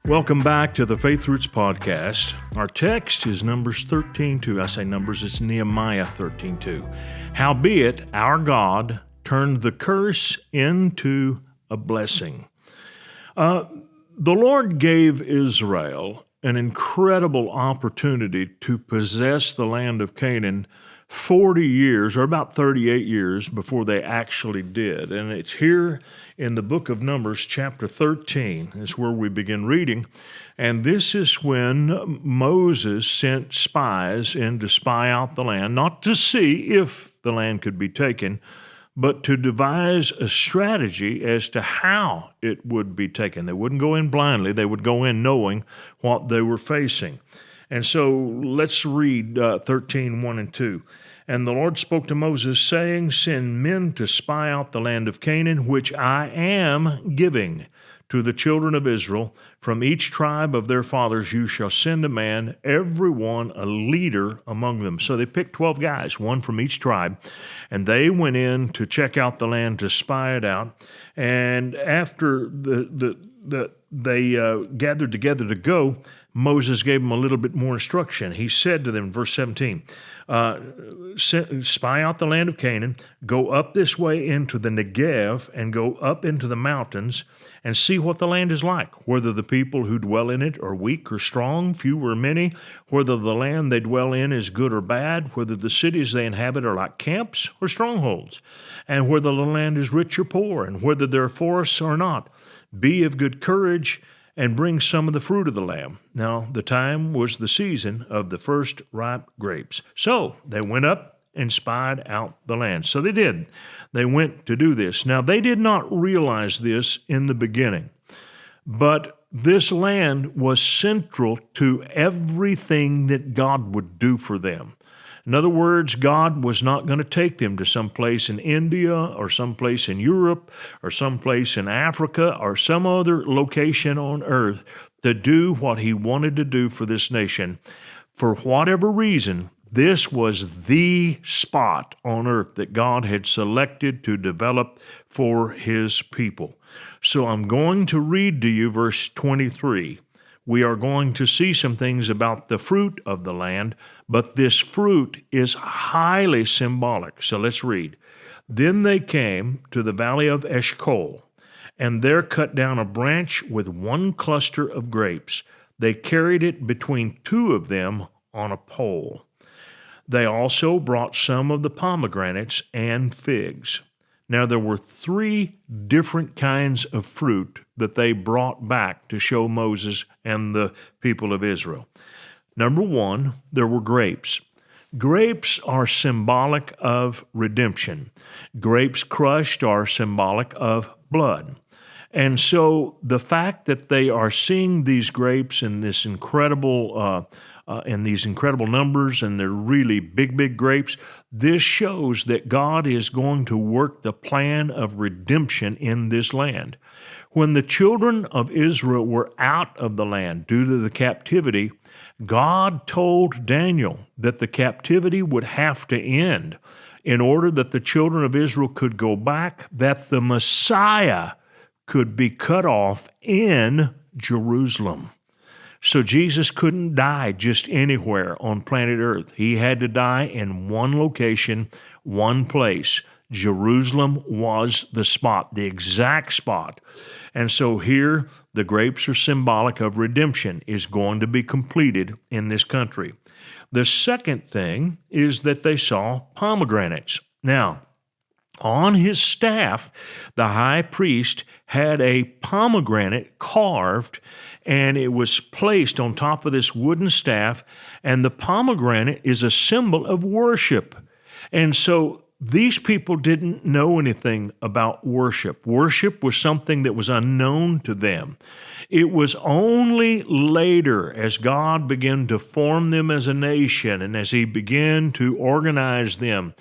Welcome back to the Faith Roots Podcast. Our text is Numbers 13:2. I say Numbers, it's Nehemiah 13:2. Howbeit, our God turned the curse into a blessing. The Lord gave Israel an incredible opportunity to possess the land of Canaan 40 years, or about 38 years, before they actually did. And it's here in the book of Numbers, chapter 13, is where we begin reading. And this is when Moses sent spies in to spy out the land, not to see if the land could be taken, but to devise a strategy as to how it would be taken. They wouldn't go in blindly. They would go in knowing what they were facing. And so let's read 13:1 and 2. And the Lord spoke to Moses, saying, Send men to spy out the land of Canaan, which I am giving to the children of Israel. From each tribe of their fathers you shall send a man, every one a leader among them. So they picked 12 guys, one from each tribe, and they went in to check out the land, to spy it out. And after they gathered together to go, Moses gave them a little bit more instruction. He said to them, verse 17, spy out the land of Canaan, go up this way into the Negev, and go up into the mountains, and see what the land is like, whether the people who dwell in it are weak or strong, few or many, whether the land they dwell in is good or bad, whether the cities they inhabit are like camps or strongholds, and whether the land is rich or poor, and whether there are forests or not. Be of good courage, and bring some of the fruit of the land. Now, the time was the season of the first ripe grapes. So they went up and spied out the land. So they did. They went to do this. Now, they did not realize this in the beginning, but this land was central to everything that God would do for them. In other words, God was not going to take them to some place in India or some place in Europe or some place in Africa or some other location on earth to do what he wanted to do for this nation. For whatever reason, this was the spot on earth that God had selected to develop for his people. So I'm going to read to you verse 23. We are going to see some things about the fruit of the land, but this fruit is highly symbolic. So let's read. Then they came to the valley of Eshcol, and there cut down a branch with one cluster of grapes. They carried it between two of them on a pole. They also brought some of the pomegranates and figs. Now, there were 3 different kinds of fruit that they brought back to show Moses and the people of Israel. Number 1, there were grapes. Grapes are symbolic of redemption. Grapes crushed are symbolic of blood. And so the fact that they are seeing these grapes in this incredible numbers, and they're really big grapes, this shows that God is going to work the plan of redemption in this land. When the children of Israel were out of the land due to the captivity, God told Daniel that the captivity would have to end in order that the children of Israel could go back, that the Messiah could be cut off in Jerusalem. So Jesus couldn't die just anywhere on planet Earth. He had to die in one location, one place. Jerusalem was the spot, the exact spot. And so here, the grapes are symbolic of redemption is going to be completed in this country. The second thing is that they saw pomegranates. Now, on his staff, the high priest had a pomegranate carved, and it was placed on top of this wooden staff, and the pomegranate is a symbol of worship. And so these people didn't know anything about worship. Worship was something that was unknown to them. It was only later, as God began to form them as a nation and as he began to organize them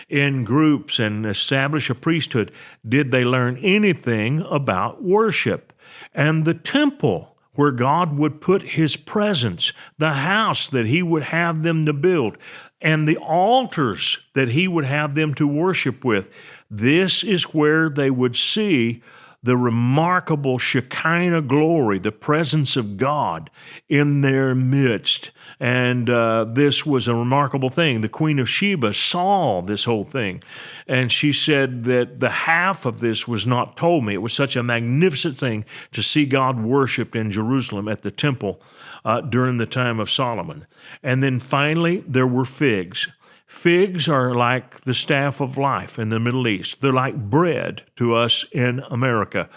in groups and establish a priesthood, did they learn anything about worship. And the temple where God would put his presence, the house that he would have them to build, and the altars that he would have them to worship with. This is where they would see the remarkable Shekinah glory, the presence of God in their midst. And this was a remarkable thing. The Queen of Sheba saw this whole thing, and she said that the half of this was not told me. It was such a magnificent thing to see God worshiped in Jerusalem at the temple during the time of Solomon. And then finally, there were figs. Figs are like the staff of life in the Middle East. They're like bread to us in America.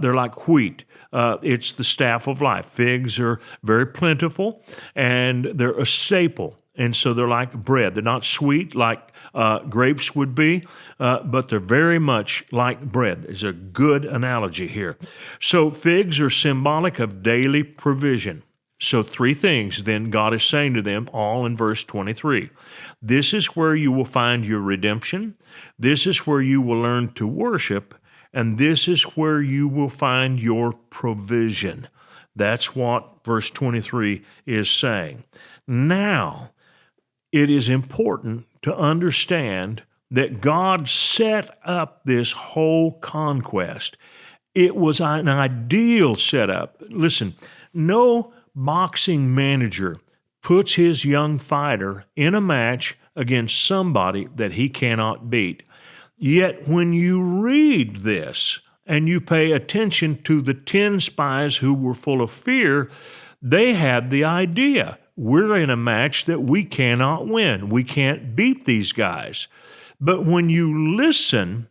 They're like wheat. It's the staff of life. Figs are very plentiful, and they're a staple. And so they're like bread. They're not sweet like grapes would be, but they're very much like bread. There's a good analogy here. So figs are symbolic of daily provision. So three things then God is saying to them, all in verse 23. This is where you will find your redemption. This is where you will learn to worship. And this is where you will find your provision. That's what verse 23 is saying. Now, it is important to understand that God set up this whole conquest. It was an ideal setup. Listen, no boxing manager puts his young fighter in a match against somebody that he cannot beat. Yet when you read this and you pay attention to the 10 spies who were full of fear, they had the idea, we're in a match that we cannot win. We can't beat these guys. But when you listen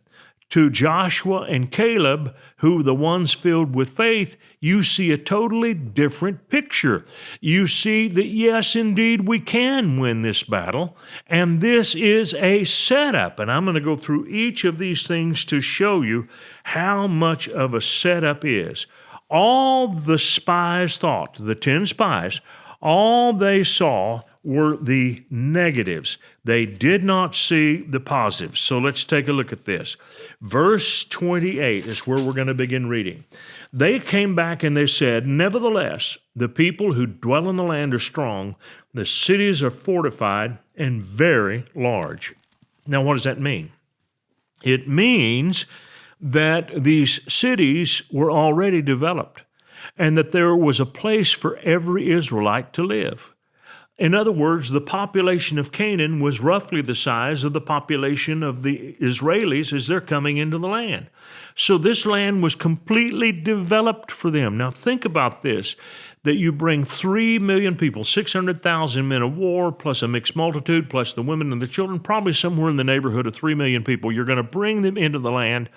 to Joshua and Caleb, who are the ones filled with faith, you see a totally different picture. You see that, yes, indeed, we can win this battle, and this is a setup. And I'm going to go through each of these things to show you how much of a setup is. All the spies thought, the 10 spies, all they saw were the negatives. They did not see the positives. So let's take a look at this. Verse 28 is where we're going to begin reading. They came back and they said, nevertheless, the people who dwell in the land are strong, the cities are fortified and very large. Now, what does that mean? It means that these cities were already developed and that there was a place for every Israelite to live. In other words, the population of Canaan was roughly the size of the population of the Israelis as they're coming into the land. So this land was completely developed for them. Now think about this, that you bring 3 million people, 600,000 men of war, plus a mixed multitude, plus the women and the children, probably somewhere in the neighborhood of 3 million people. You're going to bring them into the land,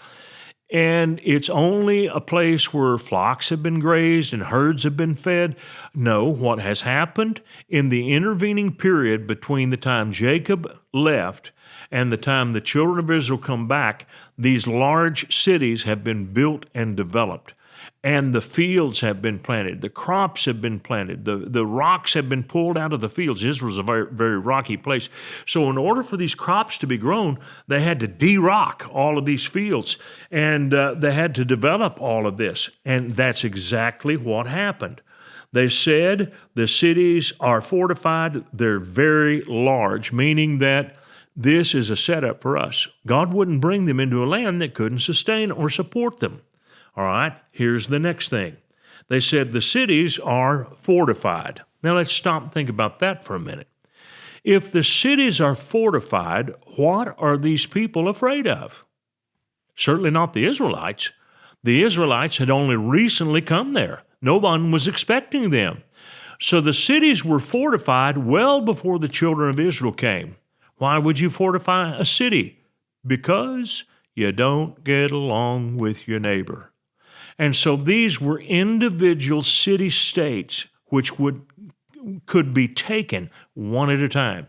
and it's only a place where flocks have been grazed and herds have been fed. No, what has happened in the intervening period between the time Jacob left and the time the children of Israel come back, these large cities have been built and developed. And the fields have been planted. The crops have been planted. The rocks have been pulled out of the fields. Israel's a very, very rocky place. So in order for these crops to be grown, they had to de-rock all of these fields. And they had to develop all of this. And that's exactly what happened. They said the cities are fortified. They're very large, meaning that this is a setup for us. God wouldn't bring them into a land that couldn't sustain or support them. All right, here's the next thing. They said the cities are fortified. Now let's stop and think about that for a minute. If the cities are fortified, what are these people afraid of? Certainly not the Israelites. The Israelites had only recently come there. No one was expecting them. So the cities were fortified well before the children of Israel came. Why would you fortify a city? Because you don't get along with your neighbor. And so these were individual city-states which could be taken one at a time.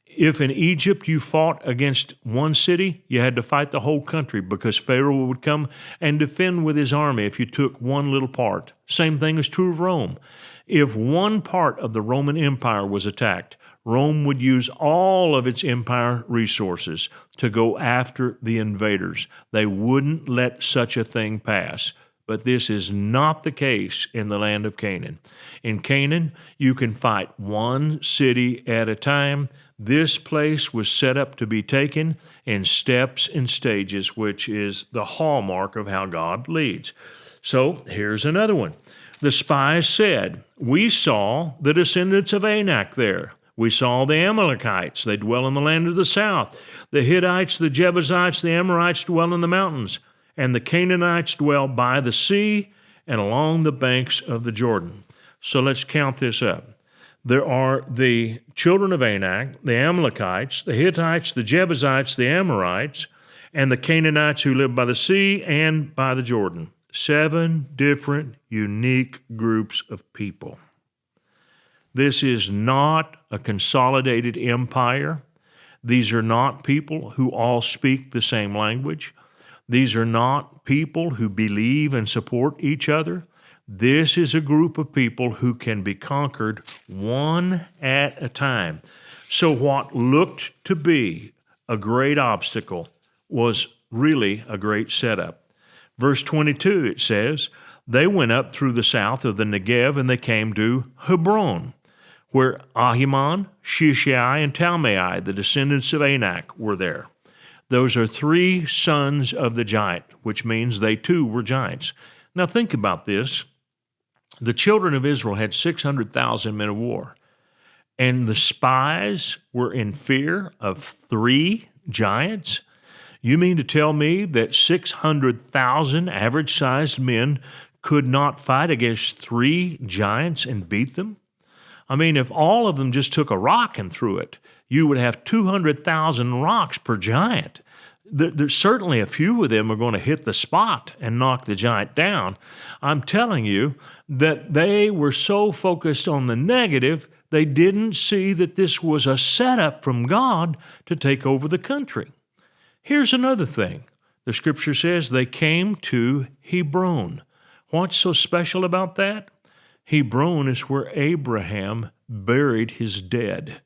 If in Egypt you fought against one city, you had to fight the whole country because Pharaoh would come and defend with his army if you took one little part. Same thing is true of Rome. If one part of the Roman Empire was attacked, Rome would use all of its empire resources to go after the invaders. They wouldn't let such a thing pass. But this is not the case in the land of Canaan. In Canaan, you can fight one city at a time. This place was set up to be taken in steps and stages, which is the hallmark of how God leads. So here's another one. The spies said, "We saw the descendants of Anak there. We saw the Amalekites. They dwell in the land of the south. The Hittites, the Jebusites, the Amorites dwell in the mountains. And the Canaanites dwell by the sea and along the banks of the Jordan." So let's count this up. There are the children of Anak, the Amalekites, the Hittites, the Jebusites, the Amorites, and the Canaanites who live by the sea and by the Jordan. 7 different, unique groups of people. This is not a consolidated empire. These are not people who all speak the same language. These are not people who believe and support each other. This is a group of people who can be conquered one at a time. So what looked to be a great obstacle was really a great setup. Verse 22, it says, "They went up through the south of the Negev, and they came to Hebron, where Ahiman, Shishai, and Talmai, the descendants of Anak, were there." Those are 3 sons of the giant, which means they too were giants. Now think about this. The children of Israel had 600,000 men of war, and the spies were in fear of 3 giants? You mean to tell me that 600,000 average-sized men could not fight against 3 giants and beat them? I mean, if all of them just took a rock and threw it, you would have 200,000 rocks per giant. There's certainly a few of them are going to hit the spot and knock the giant down. I'm telling you that they were so focused on the negative, they didn't see that this was a setup from God to take over the country. Here's another thing. The scripture says they came to Hebron. What's so special about that? Hebron is where Abraham buried his dead.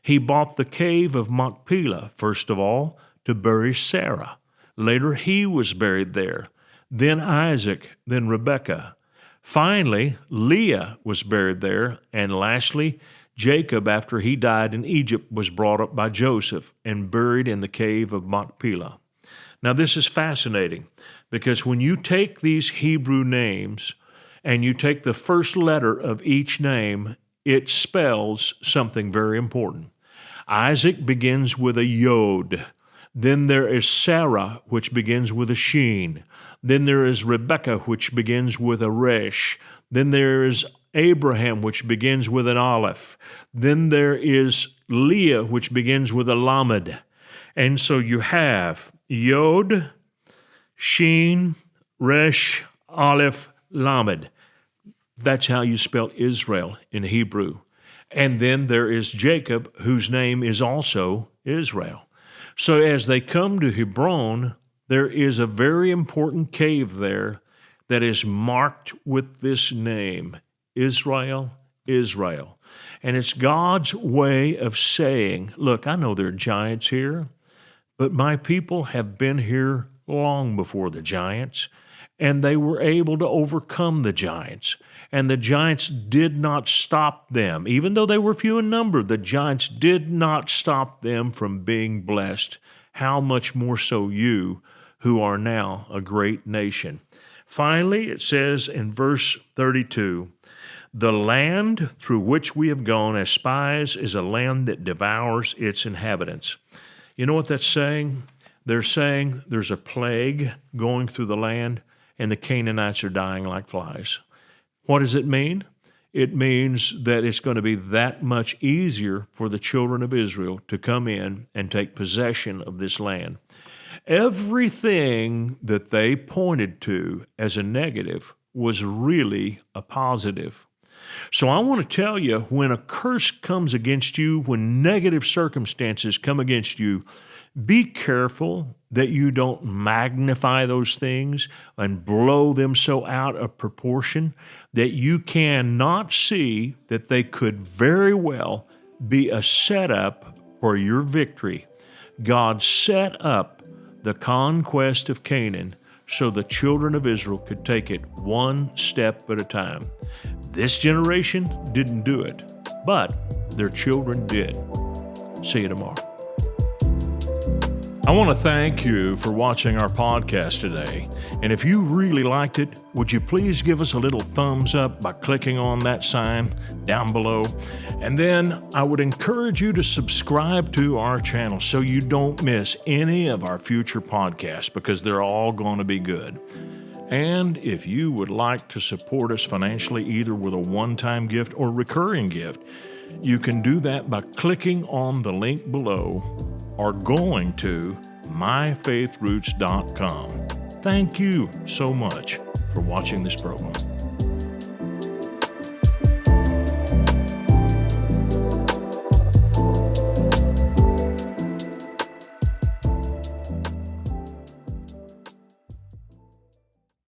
He bought the cave of Machpelah, first of all, to bury Sarah. Later, he was buried there. Then Isaac, then Rebekah. Finally, Leah was buried there. And lastly, Jacob, after he died in Egypt, was brought up by Joseph and buried in the cave of Machpelah. Now, this is fascinating because when you take these Hebrew names and you take the first letter of each name, it spells something very important. Isaac begins with a yod. Then there is Sarah, which begins with a sheen. Then there is Rebekah, which begins with a resh. Then there is Abraham, which begins with an aleph. Then there is Leah, which begins with a lamed. And so you have yod, sheen, resh, aleph, lamed. That's how you spell Israel in Hebrew. And then there is Jacob, whose name is also Israel. So as they come to Hebron, there is a very important cave there that is marked with this name, Israel, Israel. And it's God's way of saying, look, I know there are giants here, but my people have been here long before the giants, and they were able to overcome the giants. And the giants did not stop them. Even though they were few in number, the giants did not stop them from being blessed. How much more so you, who are now a great nation. Finally, it says in verse 32, "The land through which we have gone as spies is a land that devours its inhabitants." You know what that's saying? They're saying there's a plague going through the land, and the Canaanites are dying like flies. What does it mean? It means that it's going to be that much easier for the children of Israel to come in and take possession of this land. Everything that they pointed to as a negative was really a positive. So I want to tell you, when a curse comes against you, when negative circumstances come against you, be careful that you don't magnify those things and blow them so out of proportion that you cannot see that they could very well be a setup for your victory. God set up the conquest of Canaan so the children of Israel could take it one step at a time. This generation didn't do it, but their children did. See you tomorrow. I want to thank you for watching our podcast today. And if you really liked it, would you please give us a little thumbs up by clicking on that sign down below? And then I would encourage you to subscribe to our channel so you don't miss any of our future podcasts, because they're all going to be good. And if you would like to support us financially, either with a one-time gift or recurring gift, you can do that by clicking on the link below or going to myfaithroots.com. Thank you so much for watching this program.